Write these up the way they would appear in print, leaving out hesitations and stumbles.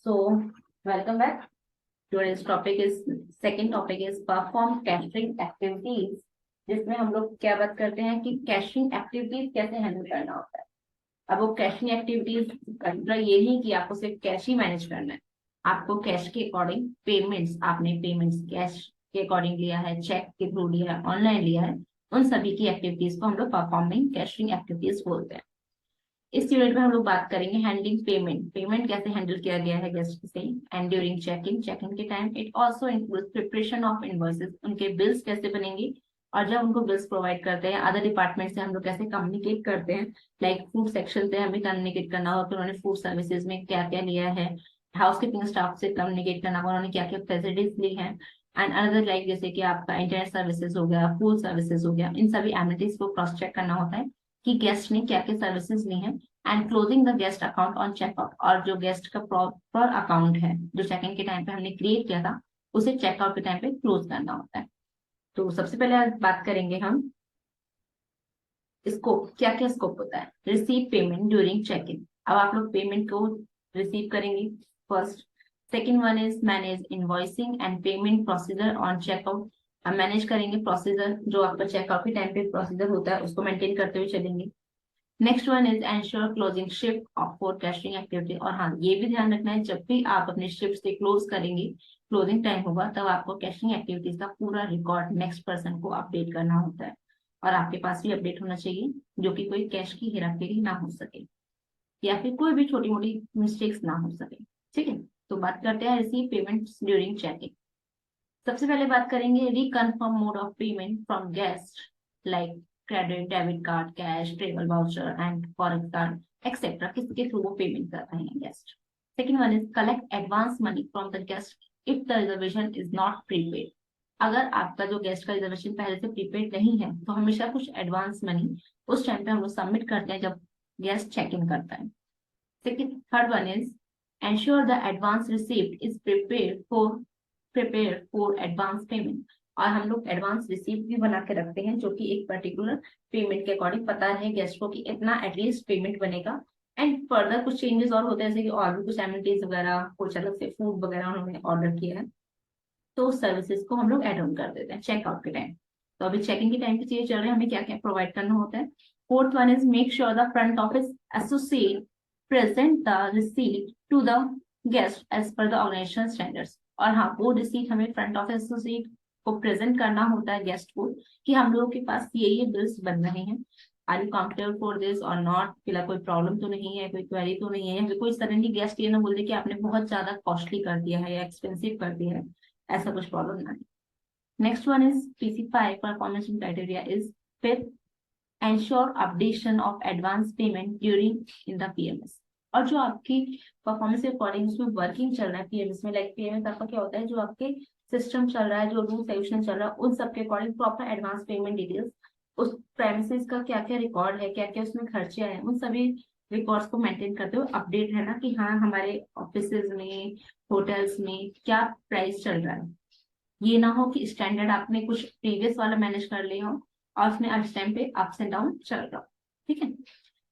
So, welcome back. Today's topic is second topic is perform caching activities, जिसमें हम लोग क्या बात करते हैं कि कैशिंग एक्टिविटीज कैसे हैंडल करना होता है। अब वो कैशिंग एक्टिविटीज का मतलब ये नहीं कि आपको सिर्फ कैश ही मैनेज करना है, आपको कैश के अकॉर्डिंग पेमेंट्स, आपने पेमेंट्स कैश के अकॉर्डिंग लिया है, चेक के थ्रू लिया है, ऑनलाइन लिया है, उन सभी की एक्टिविटीज को हम लोग परफॉर्मिंग कैशिंग एक्टिविटीज बोलते हैं। इस यूनिट में हम लोग बात करेंगे हैंडलिंग पेमेंट, पेमेंट कैसे हैंडल किया गया है गेस्ट से, एंड ड्यूरिंग चेकिंग, चेकिंग के time. It also includes preparation of invoices, उनके बिल्स कैसे बनेंगे, और जब उनको बिल्स प्रोवाइड करते हैं अदर डिपार्टमेंट से हम लोग कैसे कम्युनिकेट करते हैं। लाइक फूड सेक्शन से हमें कम्युनिकेट करना होगा कि उन्होंने फूड सर्विसेज में क्या क्या लिया है, हाउस कीपिंग स्टाफ से कम्युनिकेट करना होगा उन्होंने क्या क्या फैसिलिटीज ली है, एंड अनदर लाइक जैसे कि आपका इंटरनेट सर्विसेज हो गया, फूड सर्विसेज हो गया, इन सभी एमिनिटीज को क्रॉस चेक करना होता है कि गेस्ट ने क्या क्या सर्विसेज ली हैं। And closing the guest account on checkout, और जो गेस्ट का प्रॉपर अकाउंट है जो चेक इन के टाइम पे हमने क्रिएट किया था उसे चेकआउट के टाइम पे क्लोज करना होता है। तो सबसे पहले आज बात करेंगे हम स्कोप, क्या क्या स्कोप होता है। Receive payment during check in, अब आप लोग पेमेंट को रिसीव करेंगे first. Second one is manage invoicing and payment procedure on checkout, अब मैनेज करेंगे प्रोसीजर जो आपका चेकआउट के टाइम पे प्रोसीजर होता है उसको मेंटेन करते हुए चलेंगे। Next one is ensure closing shift of for cashing activity, और हाँ ये भी ध्यान रखना है जब भी आप अपने शिफ्ट से क्लोज करेंगे, क्लोजिंग टाइम होगा तब आपको कैशिंग एक्टिविटीज का पूरा रिकॉर्ड नेक्स्ट पर्सन को अपडेट करना होता है, और आपके पास भी अपडेट होना चाहिए जो कि कोई कैश की हेराफेरी ना हो सके या फिर कोई भी छोटी मोटी मिस्टेक्स ना हो सके। ठीक है, तो बात करते हैं रिसीव पेमेंट ड्यूरिंग चेकिंग। सबसे पहले बात करेंगे reconfirm mode of payment from guest, like credit, debit card, cash, travel voucher and forex card etcetera, किसके थ्रू वो पेमेंट कर रहे हैं guest. Second one is collect advance money from the guest if the reservation is not prepaid, अगर आपका जो guest का reservation पहले से प्रीपेड नहीं है तो हमेशा कुछ एडवांस मनी उस टाइम पे हम लोग सबमिट करते हैं जब गेस्ट चेक इन करता है। Second third one is ensure the advance received is prepare for advance payment, और हम लोग एडवांस रिसीप्ट भी बना के रखते हैं जो कि एक पर्टिकुलर पेमेंट के अकॉर्डिंग पता है गेस्ट को कि इतना एटलीस्ट पेमेंट बनेगा। एंड फर्दर कुछ चेंजेस और होते हैं जैसे कि और भी कुछ एमिनिटीज वगैरह, कुछ अलग से फूड वगैरह उन्होंने ऑर्डर किया है तो उस सर्विसेज को हम लोग एड ऑन कर देते हैं चेकआउट के टाइम। तो अभी चेकिंग के टाइम की चीजें चल रही है, हमें क्या क्या प्रोवाइड करना होता है। Fourth one is make sure the front office associate present the receipt to the guest as per the organization standards, और हाँ वो रिसीट हमें फ्रंट ऑफिस एसोसिएट को प्रेजेंट करना होता है गेस्ट को कि हम लोगों के पास ये बिल्स बन रहे हैं, are you comfortable for this or not, फिलहाल कोई प्रॉब्लम तो नहीं है, कोई क्वेरी तो नहीं है, या फिर कोई सडनली गेस्ट ये ना बोल दे कि आपने बहुत ज्यादा कॉस्टली कर दिया है या एक्सपेंसिव कर दिया है, ऐसा कुछ प्रॉब्लम ना है। Next one is PC5 performance criteria is fifth ensure updation of advance payment during in the PMS, और जो आपकी परफॉर्मेंस के अकॉर्डिंग उसमें वर्किंग चल रहा है PMS में, लाइक PMS आपका क्या होता है जो आपके सिस्टम चल रहा है, जो रूल सोल्यूशन चल रहा है उन सबके according proper advance payment details, उस प्रेमिसेस का क्या क्या रिकॉर्ड है, क्या क्या उसमें खर्चे आए, उन सभी रिकॉर्ड्स को मेंटेन करते हुए अपडेट रहना कि हाँ हमारे ऑफिसेज में, होटल्स में क्या प्राइस चल रहा है। ये ना हो कि स्टैंडर्ड आपने कुछ प्रीवियस वाला मैनेज कर लिया हो और उसमें अब इस टाइम पे अप्स एंड डाउन चल रहा हो। ठीक है,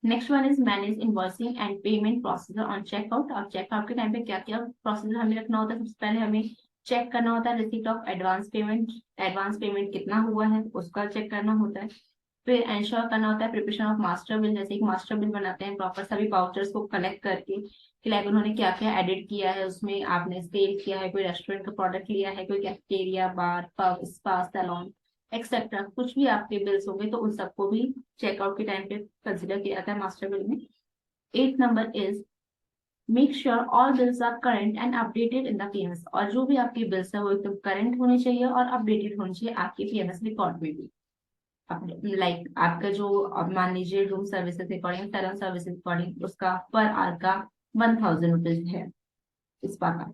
next one is manage invoicing and payment procedure on checkout, और चेकआउट के टाइम पे क्या क्या प्रोसीजर हमें रखना होता है। सबसे पहले हमें चेक करना होता है receipt of advance payment, advance payment कितना हुआ है उसका चेक करना होता है। फिर इंश्योर करना होता है प्रिपरेशन ऑफ मास्टर बिल, जैसे एक मास्टर बिल बनाते हैं प्रॉपर सभी वाउचर्स को कलेक्ट करके कि लाइक उन्होंने क्या क्या एडिट किया है उसमें, आपने सेल किया है, कोई रेस्टोरेंट का प्रोडक्ट लिया है, कोई कैफेटेरिया, बार, पब, स्पा, सैलून एक्सेट्रा, कुछ भी आपके बिल्स होंगे तो उन सबको भी चेकआउट के टाइम पे कंसिडर किया जाता है मास्टर बिल में। 8th number is make sure all bills are current and updated in the PMS, और जो भी आपके बिल्स है वो एकदम करंट होने चाहिए और अपडेटेड होने चाहिए आपके PMS रिकॉर्ड में भी। लाइक आपका जो अब मान लीजिए room services according, salon services according उसका पर आवर का 1000 रुपीज है स्पा का,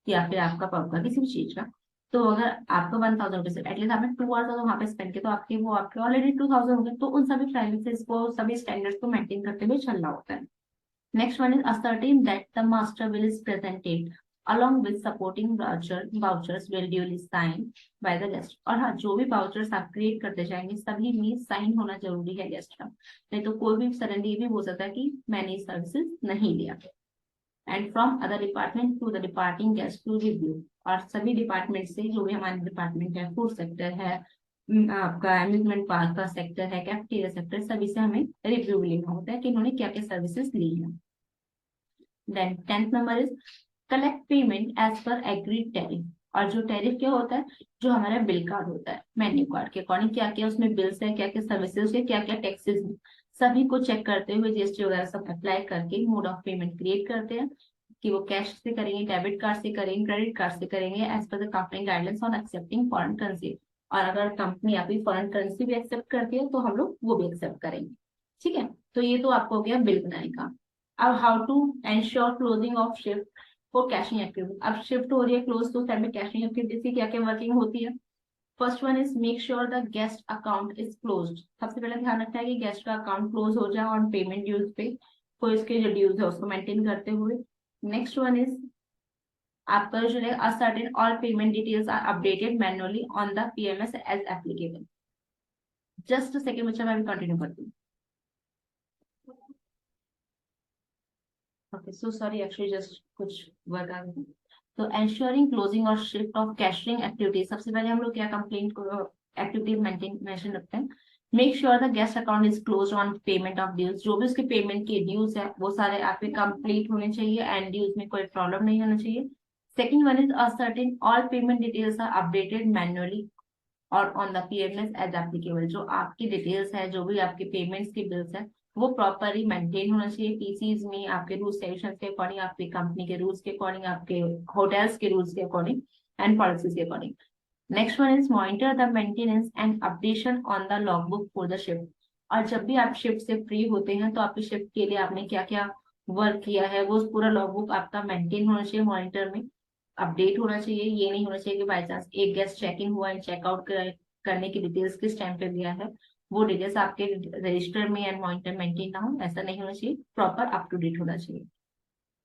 या फिर आपका पब का किसी भी चीज का, तो अगर आपका 1000 रुपीज एटलीस्ट आपने 2 आवर्स अगर वहाँ पे स्पेंड किया तो आपके वो आपके ऑलरेडी 2000 हो गए, तो उन सभी प्राइवेसीज को, सभी स्टैंडर्ड्स को मेंटेन करते हुए चलना होता है। Next one is ascertain that the master will is presented along with supporting vouchers will duly signed by the guest, और हाँ जो भी वाउचर्स आप क्रिएट करते जाएंगे सभी में साइन होना जरूरी है गेस्ट का, नहीं तो कोई भी सडनली ये भी हो सकता है कि मैंने सर्विसेज नहीं लिया। And from other department to the departing guest to review. और सभी डिपार्टमेंट से, जो भी हमारे डिपार्टमेंट है, फूड सेक्टर है, आपका अम्यूजमेंट पार्क का सेक्टर है, कैफेटेरिया सेक्टर, सभी से हमें रिव्यू लेना होता है कि इन्होंने क्या क्या सर्विसेज ली है। Then 10th number is collect payment as per agreed tariff. और जो टैरिफ क्या होता है, जो हमारा बिल कार्ड होता है, मेन्यू कार्ड के अकॉर्डिंग क्या क्या उसमें बिल्स है, क्या क्या सर्विसेज है, क्या क्या टैक्सेस है, सभी को चेक करते हुए जीएसटी वगैरह सब अप्लाई करके मोड ऑफ पेमेंट क्रिएट करते हैं कि वो कैश से करेंगे, डेबिट कार्ड से करेंगे, क्रेडिट कार्ड से करेंगे, as per the company guidelines on accepting foreign currency. और अगर कंपनी आपकी फॉरेन करेंसी भी एक्सेप्ट करती है तो हम लोग वो भी एक्सेप्ट करेंगे। ठीक है, तो ये तो आपको हो गया बिल बनाने का। अब how to ensure closing of shift for cashing activity. अब शिफ्ट हो रही है क्लोज, तो उस टाइम पे कैशिंग एक्टिविटी की क्या क्या वर्किंग होती है। First one is make sure the guest account is closed. सबसे पहले ध्यान रखना है कि गेस्ट का अकाउंट क्लोज हो जाए ऑन पेमेंट ड्यूज पे, कोई इसके जो ड्यूज है उसको मेंटेन करते हुए। नेक्स्ट वन इज आपका जो है ascertain all payment details are updated manually on the PMS as applicable. Just second बच्चा, मैं भी कंटिन्यू करती हूँ। Okay, so sorry, actually just कुछ वर्क आ गया। तो एंश्योरिंग क्लोजिंग और शिफ्ट ऑफ कैशरिंग एक्टिविटीज, सबसे पहले हम लोग क्या कंप्लेंट एक्टिविटीज मेंशन रखते हैं। Make sure the guest account is close on payment of dues. जो भी उसके पेमेंट के ड्यूज है वो सारे आपके कंप्लीट होने चाहिए एंड ड्यूज में कोई प्रॉब्लम नहीं होना चाहिए। Second one is ascertain all payment details are updated manually और on the PMS as applicable. जो आपकी डिटेल्स है, जो भी आपके पेमेंट्स के बिल्स है, वो प्रॉपरली मेंटेन होना चाहिए पीसीज में, आपके रूल्स रेगुलेशंस के अकॉर्डिंग, आपकी कंपनी के रूल्स के अकॉर्डिंग, आपके होटल्स के रूल्स के अकॉर्डिंग एंड पॉलिसीज के according. Next one is monitor the maintenance and updation on the logbook for the shift. और जब भी आप शिफ्ट से फ्री होते हैं तो आपकी शिफ्ट के लिए आपने क्या क्या वर्क किया है वो पूरा लॉगबुक आपका मेंटेन होना चाहिए, मॉनिटर में अपडेट होना चाहिए। ये नहीं होना चाहिए कि बाई चांस एक गेस्ट चेक इन हुआ है, चेकआउट करने की डिटेल्स किस टाइम पे दिया है, वो डिटेल्स आपके रजिस्टर में एंड मॉनिटर मेंटेन ना हो, ऐसा नहीं होना चाहिए, प्रॉपर अप टू डेट होना चाहिए।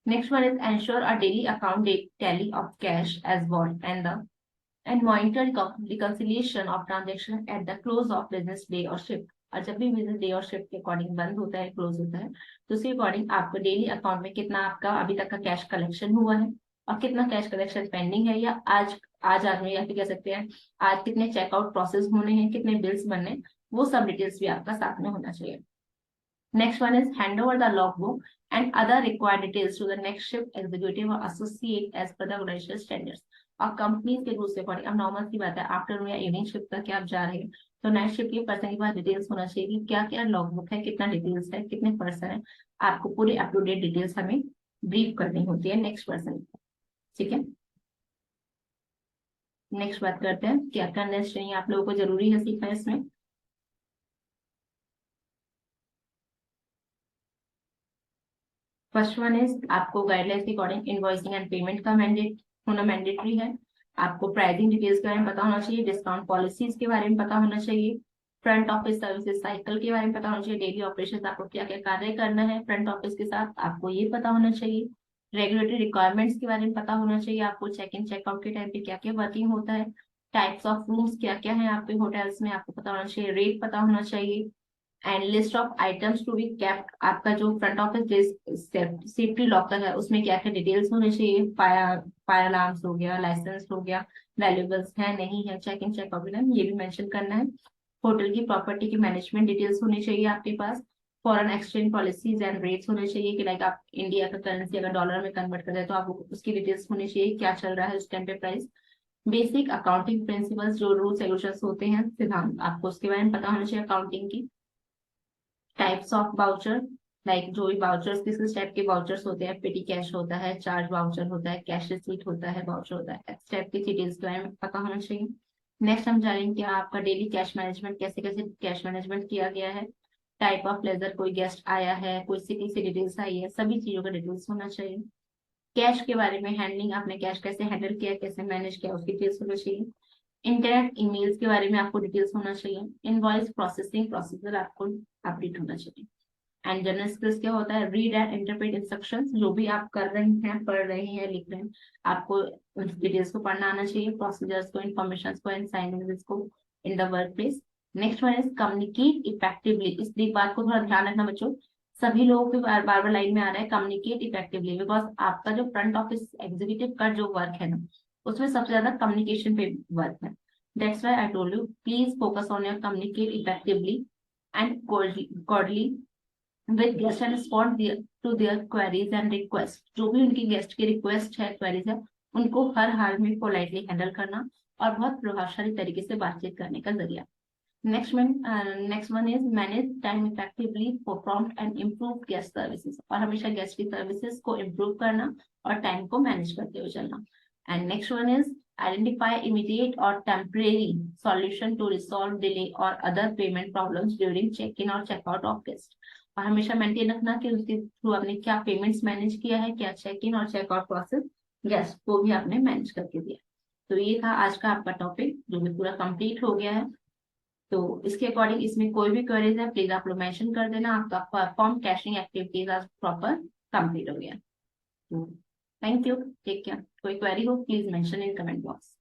Next one is ensure a daily account tally of cash as what and monitor reconciliation of transaction at the close of business day और शिफ्ट। और जब भी बिजनेस डे और शिफ्ट के according बंद होता है, क्लोज होता है, तो उसके अकॉर्डिंग आपको डेली अकाउंट में कितना आपका अभी तक का कैश कलेक्शन हुआ है और कितना कैश कलेक्शन पेंडिंग है, या आज में, या फिर कह सकते हैं आज कितने चेकआउट प्रोसेस होने हैं, कितने बिल्स बनने, वो सब डिटेल्स भी आपका साथ में होना चाहिए। Next one is hand over the logbook and other required details to the next shift executive or associate as per the organizational standards. और कंपनीज के रूल्स के अकॉर्डिंग, अब नॉर्मल सी बात है, आफ्टरनून या इवनिंग शिफ्ट तक आप जा रहे हैं तो नाइट शिफ्ट के पर्सन के पास डिटेल्स होना चाहिए कि क्या क्या लॉगबुक है, कितना डिटेल्स है, कितने पर्सन है, आपको पूरे अप टू डेट डिटेल्स हमें ब्रीफ करनी होती है नेक्स्ट पर्सन। ठीक है, नेक्स्ट बात करते हैं क्या क्या अंडरस्टैंडिंग आप लोगों को जरूरी है सीखना इसमें। फर्स्ट वन इज आपको गाइडलाइंस के अकॉर्डिंग इनवॉइसिंग एंड पेमेंट का मैंडेट होना मैंडेटरी है। आपको प्राइसिंग डिटेल्स के बारे में पता होना चाहिए, डिस्काउंट पॉलिसीज के बारे में पता होना चाहिए, फ्रंट ऑफिस सर्विसेज साइकिल के बारे में पता होना चाहिए, डेली ऑपरेशन आपको क्या क्या कार्य करना है फ्रंट ऑफिस के साथ आपको ये पता होना चाहिए, रेगुलेटरी रिक्वायरमेंट्स के बारे में पता होना चाहिए, आपको चेक इन चेकआउट के टाइम पे क्या क्या वर्किंग होता है, टाइप्स ऑफ रूम्स क्या क्या है आपके होटल्स में आपको पता होना चाहिए, रेट पता होना चाहिए, and list of items to be kept. आपका जो फ्रंट ऑफिस सेफ्टी लॉकर है उसमें क्या क्या डिटेल्स होने चाहिए, फायर अलार्म्स हो गया, लाइसेंस हो गया, वैल्यूबल्स है नहीं है, चेक इन चेक आउट ये भी मेंशन करना है। होटल की प्रॉपर्टी की मैनेजमेंट डिटेल्स होनी चाहिए आपके पास, foreign exchange policies and rates होने चाहिए कि लाइक आप इंडिया का करेंसी अगर डॉलर में कन्वर्ट कर रहे हैं तो आपको उसकी डिटेल्स होनी चाहिए, क्या चल रहा है उस टाइम पे प्राइस। बेसिक अकाउंटिंग प्रिंसिपल्स, जो रूल्स रेगुलेशंस होते हैं, सिद्धांत, आपको उसके बारे में पता होना चाहिए अकाउंटिंग की। टाइप्स ऑफ वाउचर, लाइक जो भी वाउचर्स किस किस टाइप के वाउचर्स होते हैं, पेटी कैश होता है, चार्ज वाउचर होता है, कैश रिसीट होता है, वाउचर होता है, इस टाइप की डिटेल्स के बारे में पता होना चाहिए। नेक्स्ट हम जानेंगे कि आपका डेली कैश मैनेजमेंट कैसे कैसे कैश मैनेजमेंट किया गया है, टाइप ऑफ लेजर, कोई गेस्ट आया है, कोई सिटी से डिटेल्स आई है, सभी चीजों का डिटेल्स होना चाहिए। कैश के बारे में, हैंडलिंग, आपने कैश कैसे हैंडल किया, कैसे मैनेज किया, उसकी डिटेल्स होना चाहिए। इंटरनेट ईमेल्स के बारे में आपको डिटेल्स होना चाहिए। इनवॉइस प्रोसेसिंग प्रोसीजर आपको अपडेट होना चाहिए। एंड जनरल स्किल्स क्या होता है, रीड एंड इंटरप्रेट इंस्ट्रक्शंस, जो भी आप कर रहे हैं, पढ़ रहे हैं, लिख रहे हैं, आपको डिटेल्स को पढ़ना आना चाहिए, प्रोसीजर्स को, इन्फॉर्मेशन को एंड साइंस को in the work place. Next one is communicate effectively. इस बात को थोड़ा ध्यान रखना बच्चों, सभी लोगों के बार बार लाइन में आ रहा है कम्युनिकेट इफेक्टिवली, बिकॉज आपका जो फ्रंट ऑफिस एग्जीक्यूटिव का जो वर्क है ना, उसमें सबसे ज्यादा कम्युनिकेशन पे वर्क है. That's why I told you please focus on your communicate effectively and cordially with guest and respond to their queries and request. जो भी उनकी गेस्ट की रिक्वेस्ट है, क्वेरीज है, उनको हर हाल में पोलाइटली हैंडल करना और बहुत प्रभावशाली तरीके से बातचीत करने का जरिया. Next one is manage time effectively for prompt and improve guest services. और हमेशा गेस्ट की सर्विसेज को इम्प्रूव करना और टाइम को मैनेज करते हुए चलना. And next one is identify immediate or temporary solution to resolve delay or other payment problems during check-in or check-out of guest. और हमेशा मेंटेन रखना कि उसके थ्रू आपने क्या पेमेंट्स मैनेज किया है, क्या चेक इन और चेकआउट प्रोसेस गेस्ट को भी आपने मैनेज करके दिया. तो ये था आज का आपका टॉपिक जो भी पूरा कंप्लीट हो गया है. तो इसके अकॉर्डिंग इसमें कोई भी क्वेरीज है प्लीज आप लोग मेंशन कर देना. आपका फॉर्म कैशिंग एक्टिविटीज आज प्रॉपर कंप्लीट हो गया. Thank you, take care. कोई क्वेरी हो please mention in comment box.